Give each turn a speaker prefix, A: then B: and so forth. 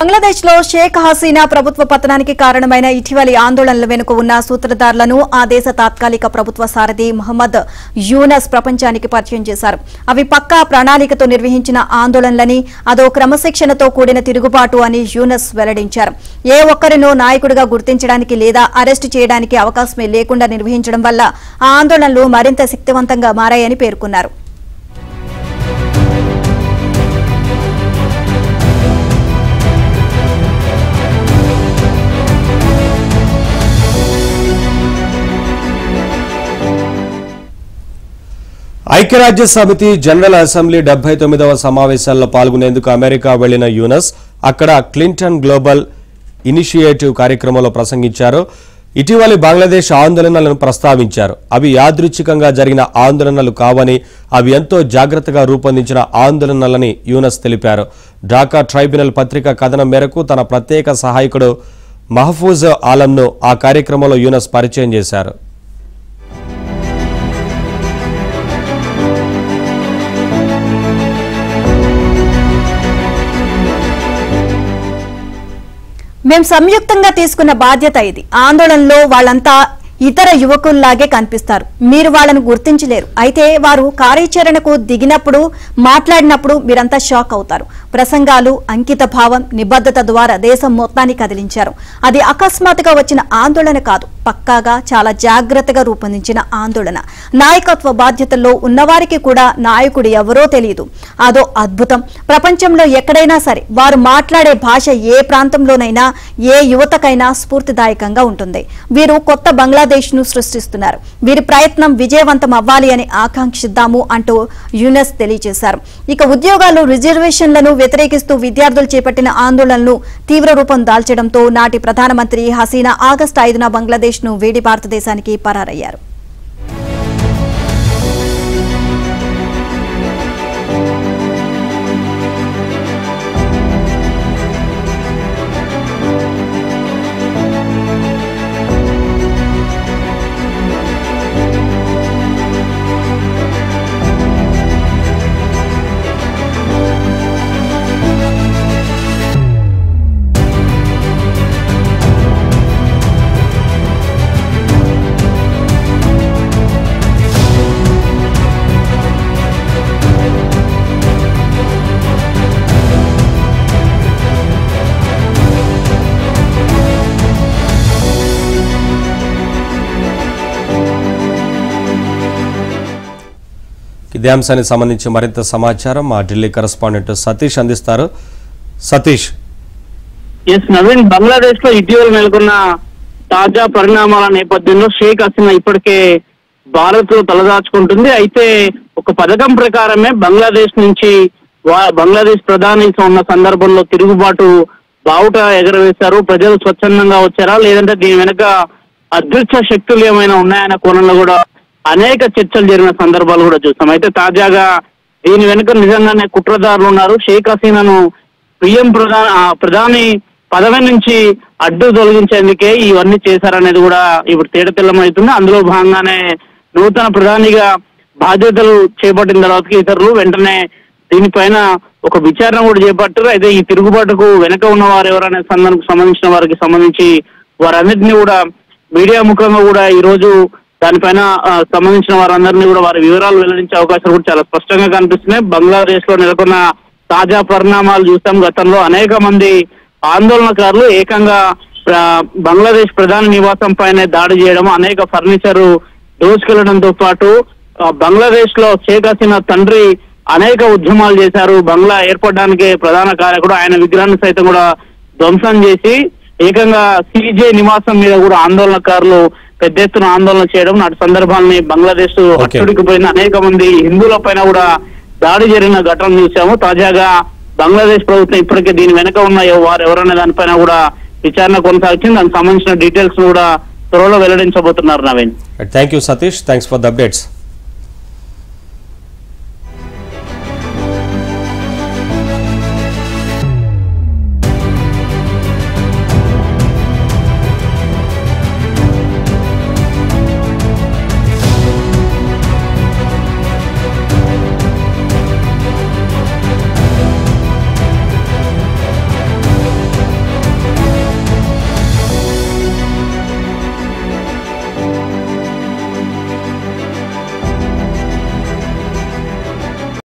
A: బంగ్లాదేశ్ లో షేక్ హసీనా ప్రభుత్వ పతనానికి కారణమైన ఇటీవలి ఆందోళనల వెనుక ఉన్న సూత్రధారులను ఆ దేశ తాత్కాలిక ప్రభుత్వ సారథి మహమ్మద్ యూనస్ ప్రపంచానికి పరిచయం చేశారు. అవి పక్కా ప్రణాళికతో నిర్వహించిన ఆందోళనలని, అదో క్రమశిక్షణతో కూడిన తిరుగుబాటు అని యూనస్ వెల్లడించారు. ఏ ఒక్కరినో నాయకుడిగా గుర్తించడానికి లేదా అరెస్టు చేయడానికి అవకాశమే లేకుండా నిర్వహించడం వల్ల ఆ ఆందోళనలు మరింత శక్తివంతంగా మారాయని పేర్కొన్నారు.
B: ఐక్యరాజ్య సమితి జనరల్ అసెంబ్లీ 79వ సమావేశాల్లో పాల్గొనేందుకు అమెరికా వెళ్లిన యూనస్ అక్కడ క్లింటన్ గ్లోబల్ ఇనిషియేటివ్ కార్యక్రమంలో ప్రసంగించారు. ఇటీవలి బంగ్లాదేశ్ ఆందోళనలను ప్రస్తావించారు. అవి యాదృచ్ఛికంగా జరిగిన ఆందోళనలు కావని, అవి ఎంతో జాగ్రత్తగా రూపొందించిన ఆందోళనలని యూనస్ తెలిపారు. ఢాకా ట్రైబ్యునల్ పత్రిక కథనం మేరకు తన ప్రత్యేక సహాయకుడు మహఫూజ్ ఆలంను ఆ కార్యక్రమంలో యూనస్ పరిచయం చేశారు.
A: మేం సంయుక్తంగా తీసుకున్న బాధ్యత ఇది. ఆందోళనలో వాళ్ళంతా ఇతర యువకుల్లాగే కనిపిస్తారు. మీరు వాళ్ళను గుర్తించలేరు. అయితే వారు కార్యాచరణకు దిగినప్పుడు, మాట్లాడినప్పుడు మీరంతా షాక్ అవుతారు. ప్రసంగాలు, అంకిత భావం, నిబద్ధత ద్వారా దేశం మొత్తాన్ని కదిలించారు. అది అకస్మాత్తుగా వచ్చిన ఆందోళన కాదు, పక్కాగా చాలా జాగ్రత్తగా రూపొందించిన ఆందోళన. నాయకత్వ బాధ్యతల్లో ఉన్నవారికి కూడా నాయకుడు ఎవరో తెలియదు. అదో అద్భుతం. ప్రపంచంలో ఎక్కడైనా సరే వారు మాట్లాడే భాష ఏ ప్రాంతంలోనైనా, ఏ యువతకైనా స్ఫూర్తిదాయకంగా ఉంటుంది. వీరు కొత్త బంగ్లాదేశ్ ను సృష్టిస్తున్నారు. వీరి ప్రయత్నం విజయవంతం అవ్వాలి అని ఆకాంక్షిద్దాము అంటూ యూనస్ తెలియజేశారు. ఇక ఉద్యోగాలు, రిజర్వేషన్లను వ్యతిరేకిస్తూ విద్యార్థులు చేపట్టిన ఆందోళనలు తీవ్ర రూపం దాల్చడంతో నాటి ప్రధానమంత్రి హసీనా ఆగస్టు 5న బంగ్లాదేశ్ ను వీడి భారతదేశానికి పరారయ్యారు.
B: ఇదే అంశానికి సంబంధించి మరింత సమాచారం మా ఢిల్లీ కరెస్పాండెంట్ సతీష్ అందిస్తారు. సతీష్.
C: నవీన్, బంగ్లాదేశ్ లో ఇటీవల నెలకొన్న తాజా పరిణామాల నేపథ్యంలో షేక్ హసీనా ఇప్పటికే భారత్ లో తలదాచుకుంటుంది. అయితే ఒక పథకం ప్రకారమే బంగ్లాదేశ్ నుంచి బంగ్లాదేశ్ ప్రధాని ఉన్న సందర్భంలో తిరుగుబాటు బావుట ఎగరవేశారు. ప్రజలు స్వచ్ఛందంగా వచ్చారా, లేదంటే దీని వెనుక అదృశ్య శక్తులు ఏమైనా ఉన్నాయన్న కోణంలో కూడా అనేక చర్చలు జరిగిన సందర్భాలు కూడా చూస్తాం. అయితే తాజాగా దీని వెనుక నిజంగానే కుట్రదారులు ఉన్నారు. షేక్ హసీనాను పిఎం ప్రధాని పదవి నుంచి అడ్డు తొలగించేందుకే ఇవన్నీ చేశారనేది కూడా ఇప్పుడు తేటతెల్లమవుతుంది. అందులో భాగంగానే నూతన ప్రధానిగా బాధ్యతలు చేపట్టిన తర్వాత ఇతరులు వెంటనే దీనిపైన ఒక విచారణ కూడా చేపట్టారు. అయితే ఈ తిరుగుబాటుకు వెనక ఉన్న వారు ఎవరనే సంబంధించిన వారికి సంబంధించి వారన్నిటినీ కూడా మీడియా ముఖంగా కూడా ఈ రోజు దానిపైన సంబంధించిన వారందరినీ కూడా వారి వివరాలు వెల్లడించే అవకాశాలు కూడా చాలా స్పష్టంగా కనిపిస్తున్నాయి. బంగ్లాదేశ్ లో నెలకొన్న తాజా పరిణామాలు చూస్తాం. గతంలో అనేక మంది ఆందోళనకారులు ఏకంగా బంగ్లాదేశ్ ప్రధాని నివాసం పైన దాడి చేయడం, అనేక ఫర్నిచర్ దోచుకెళ్లడంతో పాటు బంగ్లాదేశ్ లో షేక్ హసీనా తండ్రి అనేక ఉద్యమాలు చేశారు. బంగ్లా ఏర్పడడానికి ప్రధాన కారకుడు ఆయన విగ్రహాన్ని సైతం కూడా ధ్వంసం చేసి ఏకంగా సిజే నివాసం మీద కూడా ఆందోళనకారులు పెద్ద ఎత్తున ఆందోళన చేయడం, నాటి సందర్భాన్ని బంగ్లాదేశ్ అట్టుడికి పోయిన అనేక మంది హిందువుల పైన కూడా దాడి జరిగిన ఘటన చూసాము. తాజాగా బంగ్లాదేశ్ ప్రభుత్వం ఇప్పటికే దీని వెనక ఉన్న వారు ఎవరనే దానిపైన కూడా విచారణ కొనసాగించింది. దానికి సంబంధించిన డీటెయిల్స్ కూడా త్వరలో వెల్లడించబోతున్నారు. Naveen.
B: Thank you Satish. Thanks for the updates.